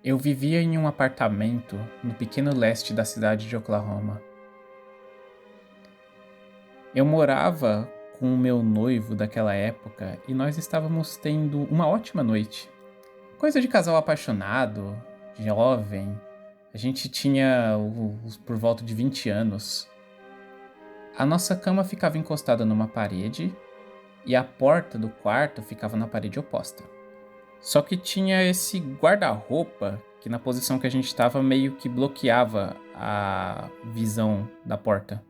Eu vivia em um apartamento no pequeno leste da cidade de Oklahoma. Eu morava com o meu noivo daquela época e nós estávamos tendo uma ótima noite. Coisa de casal apaixonado, jovem. A gente tinha por volta de 20 anos. A nossa cama ficava encostada numa parede e a porta do quarto ficava na parede oposta. Só que tinha esse guarda-roupa que na posição que a gente estava meio que bloqueava a visão da porta.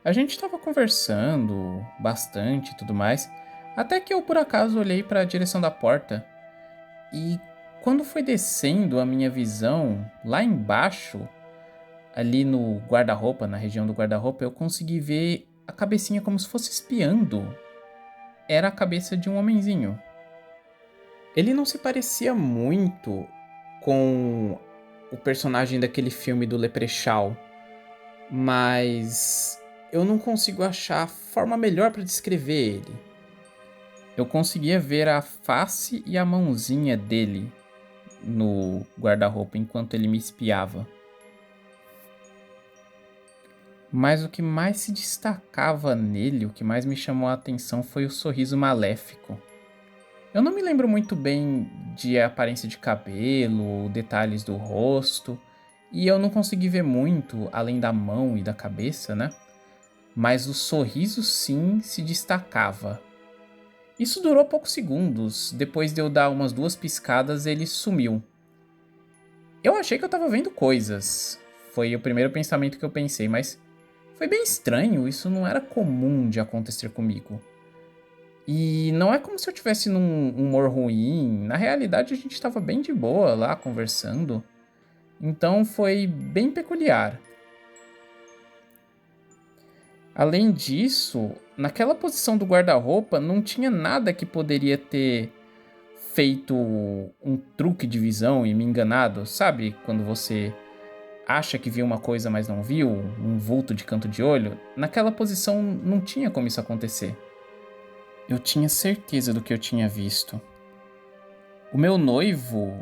A gente estava conversando bastante e tudo mais, até que eu por acaso olhei para a direção da porta e quando foi descendo a minha visão lá embaixo, ali no guarda-roupa, na região do guarda-roupa, eu consegui ver a cabecinha como se fosse espiando. Era a cabeça de um homenzinho. Ele não se parecia muito com o personagem daquele filme do Leprechaun, mas eu não consigo achar a forma melhor para descrever ele. Eu conseguia ver a face e a mãozinha dele no guarda-roupa enquanto ele me espiava. Mas o que mais se destacava nele, o que mais me chamou a atenção foi o sorriso maléfico. Eu não me lembro muito bem de aparência de cabelo, detalhes do rosto, e eu não consegui ver muito além da mão e da cabeça, né? Mas o sorriso sim se destacava. Isso durou poucos segundos, depois de eu dar umas 2 piscadas ele sumiu. Eu achei que eu tava vendo coisas, foi o primeiro pensamento que eu pensei, mas foi bem estranho, isso não era comum de acontecer comigo. E não é como se eu tivesse num humor ruim. Na realidade, a gente estava bem de boa lá conversando. Então foi bem peculiar. Além disso, naquela posição do guarda-roupa não tinha nada que poderia ter feito um truque de visão e me enganado. Sabe quando você acha que viu uma coisa, mas não viu? Um vulto de canto de olho? Naquela posição não tinha como isso acontecer. Eu tinha certeza do que eu tinha visto. O meu noivo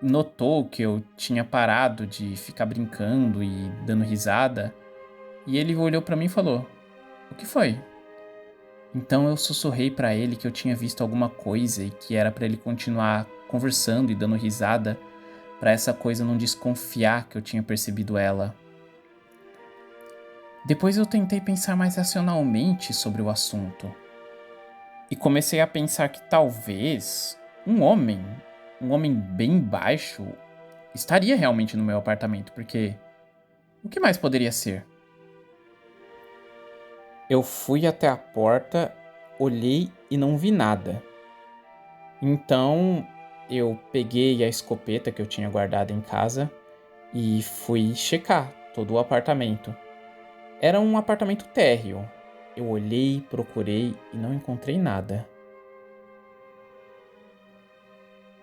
notou que eu tinha parado de ficar brincando e dando risada, e ele olhou pra mim e falou: "O que foi?" Então eu sussurrei pra ele que eu tinha visto alguma coisa e que era pra ele continuar conversando e dando risada, pra essa coisa não desconfiar que eu tinha percebido ela. Depois eu tentei pensar mais racionalmente sobre o assunto e comecei a pensar que talvez um homem bem baixo, estaria realmente no meu apartamento, porque o que mais poderia ser? Eu fui até a porta, olhei e não vi nada. Então eu peguei a escopeta que eu tinha guardado em casa e fui checar todo o apartamento. Era um apartamento térreo. Eu olhei, procurei e não encontrei nada.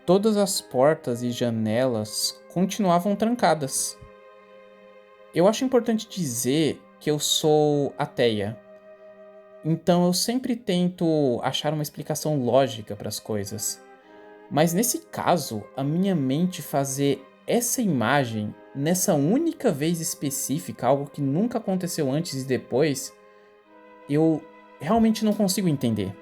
Todas as portas e janelas continuavam trancadas. Eu acho importante dizer que eu sou ateia. Então eu sempre tento achar uma explicação lógica para as coisas. Mas nesse caso, a minha mente fazer essa imagem nessa única vez específica, algo que nunca aconteceu antes e depois, eu realmente não consigo entender.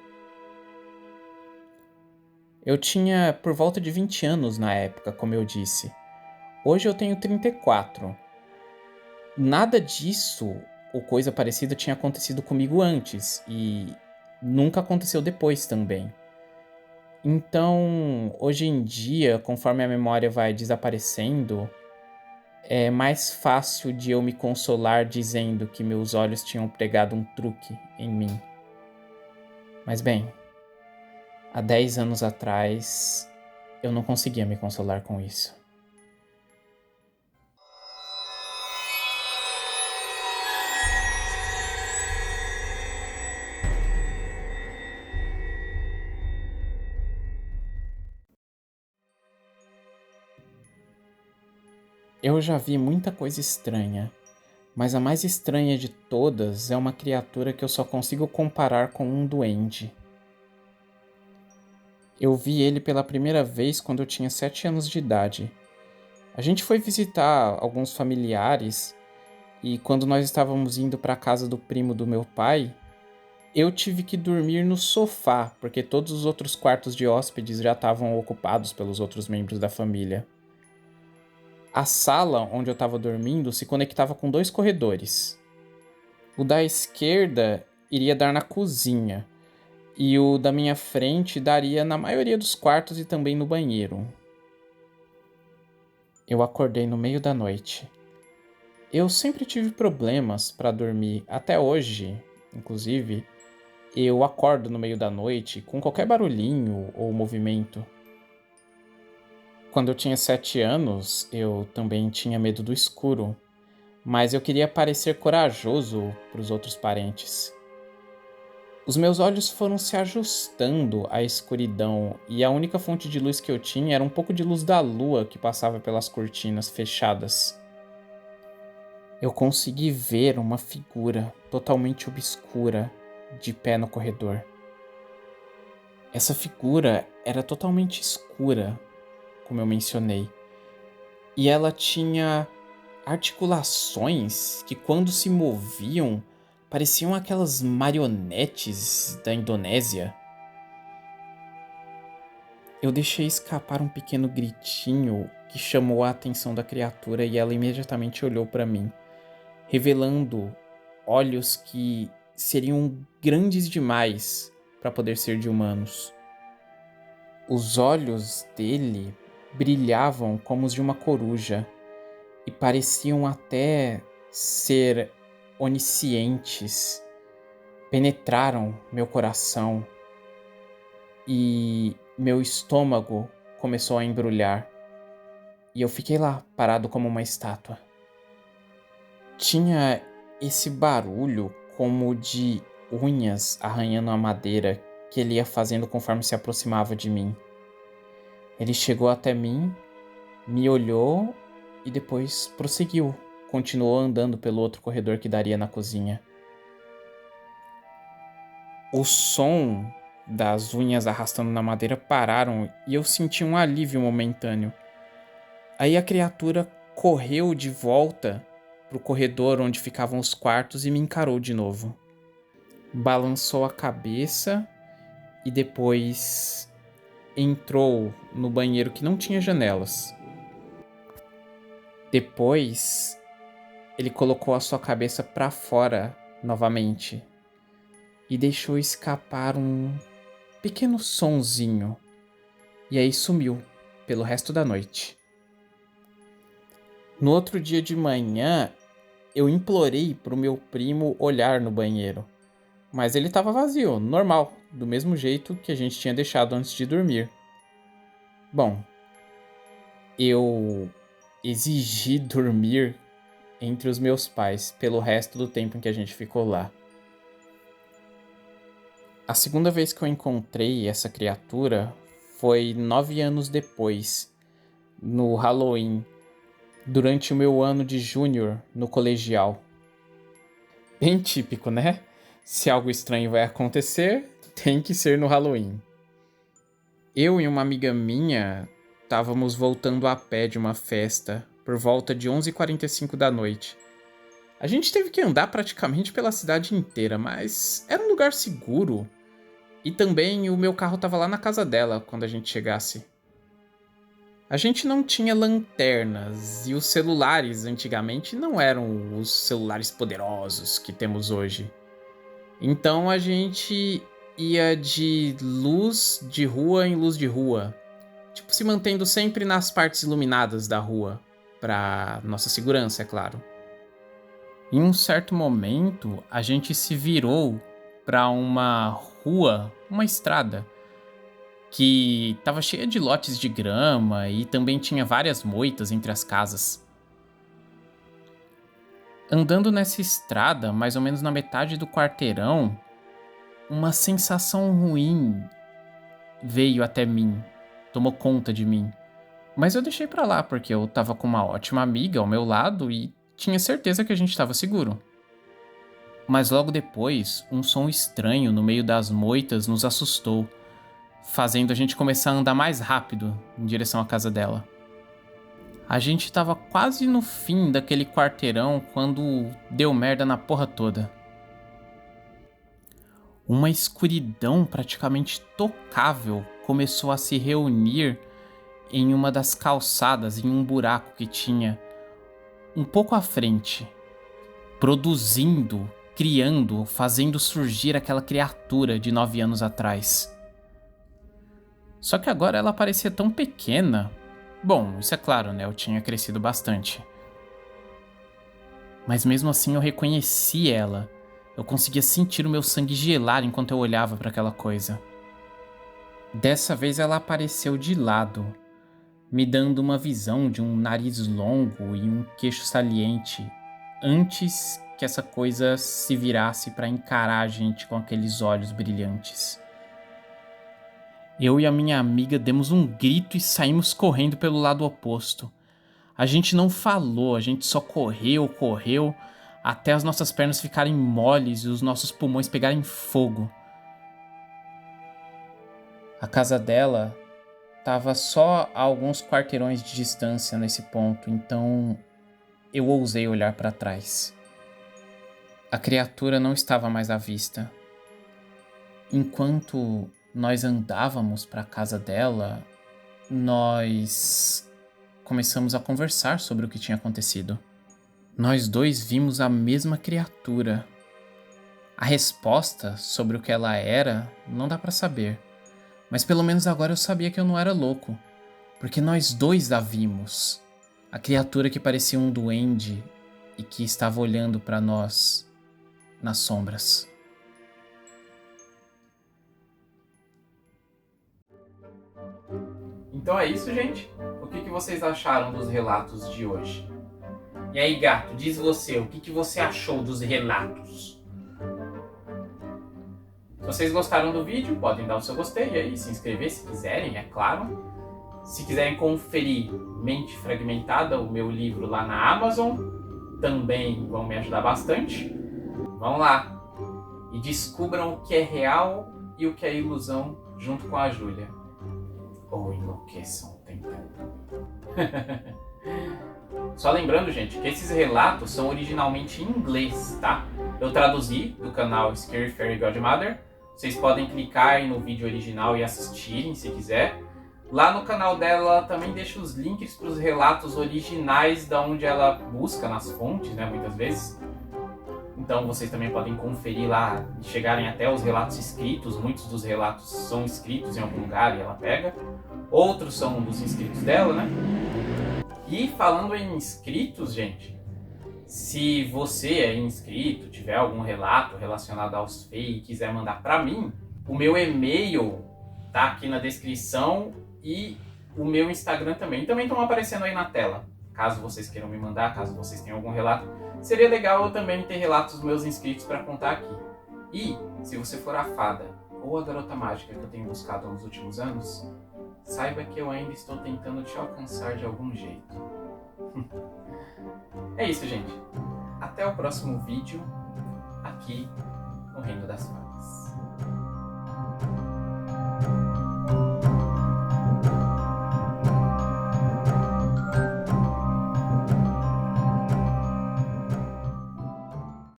Eu tinha por volta de 20 anos na época, como eu disse. Hoje eu tenho 34. Nada disso ou coisa parecida tinha acontecido comigo antes e nunca aconteceu depois também. Então, hoje em dia, conforme a memória vai desaparecendo, é mais fácil de eu me consolar dizendo que meus olhos tinham pregado um truque em mim. Mas bem, há 10 anos atrás, eu não conseguia me consolar com isso. Eu já vi muita coisa estranha, mas a mais estranha de todas é uma criatura que eu só consigo comparar com um duende. Eu vi ele pela primeira vez quando eu tinha 7 anos de idade. A gente foi visitar alguns familiares e quando nós estávamos indo para a casa do primo do meu pai, eu tive que dormir no sofá, porque todos os outros quartos de hóspedes já estavam ocupados pelos outros membros da família. A sala onde eu estava dormindo se conectava com 2 corredores. O da esquerda iria dar na cozinha, e o da minha frente daria na maioria dos quartos e também no banheiro. Eu acordei no meio da noite. Eu sempre tive problemas para dormir, até hoje, inclusive, eu acordo no meio da noite com qualquer barulhinho ou movimento. Quando eu tinha 7 anos, eu também tinha medo do escuro, mas eu queria parecer corajoso para os outros parentes. Os meus olhos foram se ajustando à escuridão e a única fonte de luz que eu tinha era um pouco de luz da lua que passava pelas cortinas fechadas. Eu consegui ver uma figura totalmente obscura de pé no corredor. Essa figura era totalmente escura, como eu mencionei, e ela tinha articulações que, quando se moviam, pareciam aquelas marionetes da Indonésia. Eu deixei escapar um pequeno gritinho que chamou a atenção da criatura e ela imediatamente olhou para mim, revelando olhos que seriam grandes demais para poder ser de humanos. Os olhos dele brilhavam como os de uma coruja e pareciam até ser oniscientes. Penetraram meu coração e meu estômago começou a embrulhar. E eu fiquei lá, parado como uma estátua. Tinha esse barulho como de unhas arranhando a madeira que ele ia fazendo conforme se aproximava de mim. Ele chegou até mim, me olhou e depois prosseguiu. Continuou andando pelo outro corredor que daria na cozinha. O som das unhas arrastando na madeira pararam e eu senti um alívio momentâneo. Aí a criatura correu de volta pro corredor onde ficavam os quartos e me encarou de novo. Balançou a cabeça e depois entrou no banheiro que não tinha janelas. Depois, ele colocou a sua cabeça para fora novamente e deixou escapar um pequeno sonzinho. E aí sumiu pelo resto da noite. No outro dia de manhã, eu implorei pro meu primo olhar no banheiro, mas ele estava vazio, normal, do mesmo jeito que a gente tinha deixado antes de dormir. Bom, eu exigi dormir entre os meus pais pelo resto do tempo em que a gente ficou lá. A segunda vez que eu encontrei essa criatura foi 9 anos depois, no Halloween, durante o meu ano de júnior no colegial. Bem típico, né? Se algo estranho vai acontecer, tem que ser no Halloween. Eu e uma amiga minha estávamos voltando a pé de uma festa por volta de 11h45 da noite. A gente teve que andar praticamente pela cidade inteira, mas era um lugar seguro. E também o meu carro estava lá na casa dela quando a gente chegasse. A gente não tinha lanternas e os celulares antigamente não eram os celulares poderosos que temos hoje. Então a gente ia de luz de rua em luz de rua, tipo se mantendo sempre nas partes iluminadas da rua, para nossa segurança, é claro. Em um certo momento, a gente se virou para uma rua, uma estrada, que estava cheia de lotes de grama e também tinha várias moitas entre as casas. Andando nessa estrada, mais ou menos na metade do quarteirão, uma sensação ruim veio até mim, tomou conta de mim. Mas eu deixei pra lá porque eu tava com uma ótima amiga ao meu lado e tinha certeza que a gente tava seguro. Mas logo depois, um som estranho no meio das moitas nos assustou. fazendo a gente começar a andar mais rápido em direção à casa dela. A gente tava quase no fim daquele quarteirão quando deu merda na porra toda. Uma escuridão praticamente tocável começou a se reunir em uma das calçadas, em um buraco que tinha um pouco à frente, produzindo, criando, fazendo surgir aquela criatura de 9 anos atrás. Só que agora ela parecia tão pequena. Bom, isso é claro, né? Eu tinha crescido bastante. Mas mesmo assim eu reconheci ela. Eu conseguia sentir o meu sangue gelar enquanto eu olhava para aquela coisa. Dessa vez ela apareceu de lado, me dando uma visão de um nariz longo e um queixo saliente, antes que essa coisa se virasse para encarar a gente com aqueles olhos brilhantes. Eu e a minha amiga demos um grito e saímos correndo pelo lado oposto. A gente não falou, a gente só correu, até as nossas pernas ficarem moles e os nossos pulmões pegarem fogo. A casa dela estava só a alguns quarteirões de distância nesse ponto, então eu ousei olhar para trás. A criatura não estava mais à vista. Enquanto nós andávamos para a casa dela, nós começamos a conversar sobre o que tinha acontecido. Nós dois vimos a mesma criatura. A resposta sobre o que ela era não dá para saber, mas pelo menos agora eu sabia que eu não era louco, porque nós dois a vimos. A criatura que parecia um duende e que estava olhando para nós nas sombras. Então é isso, gente. O que vocês acharam dos relatos de hoje? E aí, gato, diz você, o que você achou dos relatos? Se vocês gostaram do vídeo, podem dar o seu gostei aí, se inscrever se quiserem, é claro. Se quiserem conferir Mente Fragmentada, o meu livro lá na Amazon, também vão me ajudar bastante. Vão lá e descubram o que é real e o que é ilusão junto com a Júlia. Ou enlouqueçam tentando. Só lembrando, gente, que esses relatos são originalmente em inglês, tá? Eu traduzi do canal Scary Fairy Godmother. Vocês podem clicar aí no vídeo original e assistirem se quiser. Lá no canal dela ela também deixa os links para os relatos originais da onde ela busca nas fontes, né, muitas vezes. Então vocês também podem conferir lá e chegarem até os relatos escritos. Muitos dos relatos são escritos em algum lugar e ela pega. Outros são dos inscritos dela, né? E falando em inscritos, gente, se você é inscrito, tiver algum relato relacionado aos FEI e quiser mandar para mim, o meu e-mail tá aqui na descrição e o meu Instagram também estão aparecendo aí na tela. Caso vocês queiram me mandar, caso vocês tenham algum relato, seria legal eu também ter relatos dos meus inscritos para contar aqui. E se você for a fada ou a garota mágica que eu tenho buscado nos últimos anos, saiba que eu ainda estou tentando te alcançar de algum jeito. É isso, gente. Até o próximo vídeo aqui no Reino das Fadas.